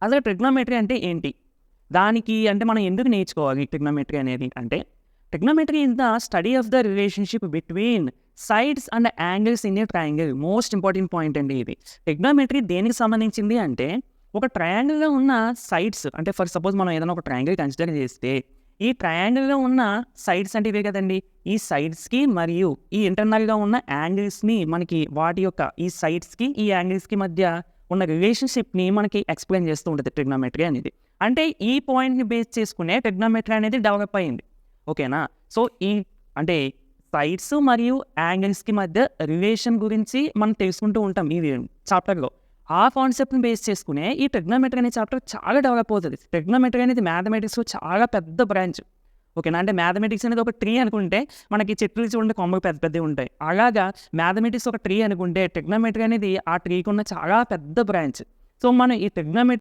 అసలు ట్రిగ్నోమెట్రీ అంటే ఏంటి? దానికి అంటే మనం ఎందుకు నేర్చుకోవాలి ట్రిగ్నోమెట్రీ అనేది అంటే, trigonometry is the study of the relationship between sides and angles in a triangle. Most important point అండి ఇది. ట్రిగ్నోమెట్రీ దేనికి సంబంధించింది అంటే, ఒక ట్రయాంగిల్‌లో ఉన్న సైడ్స్ అంటే ఫర్ సపోజ్ మనం ఏదైనా ఒక ట్రయాంగిల్ కన్సిడర్ చేస్తే, ఈ ట్రయాంగిల్‌లో ఉన్న సైడ్స్ అంటే ఇవే కదండీ! ఈ సైడ్స్‌కి మరియు ఈ ఇంటర్నల్‌గా ఉన్న యాంగిల్స్‌ని మనకి వాటి యొక్క ఈ సైడ్స్‌కి, ఈ యాంగిల్స్‌కి మధ్య ఉన్న రిలేషన్‌షిప్‌ని మనకి ఎక్స్‌ప్లెయిన్ చేస్తూ ఉంటది ట్రిగ్నోమెట్రీ అనేది. అంటే ఈ పాయింట్‌ని బేస్ చేసుకునే ట్రిగ్నోమెట్రీ అనేది డెవలప్ అయింది. ఓకేనా? సో, ఈ అంటే సైడ్స్ మరియు యాంగిల్స్‌కి మధ్య రిలేషన్ గురించి మనం తెలుసుకుంటూ ఉంటాం ఈ చాప్టర్‌లో. ఆ కాన్సెప్ట్‌ని బేస్ చేసుకునే ఈ ట్రిగ్నోమెట్రీ అనే చాప్టర్ చాలా డెవలప్ అవుతది. ట్రిగ్నోమెట్రీ అనేది మ్యాథమెటిక్స్‌లో చాలా పెద్ద బ్రాంచ్. ఓకేనా? అంటే మ్యాథమెటిక్స్ అనేది ఒక ట్రీ అనుకుంటే, మనకి చెట్లు చూడండి కొమ్మలు పెద్ద పెద్దవి ఉంటాయి. అలాగా మ్యాథమెటిక్స్ ఒక ట్రీ అనుకుంటే, ట్రిగ్నోమెట్రీ అనేది ఆ ట్రీకున్న చాలా పెద్ద బ్రాంచ్. సో, మనం ఈ ట్రిగ్నోమెట్రీ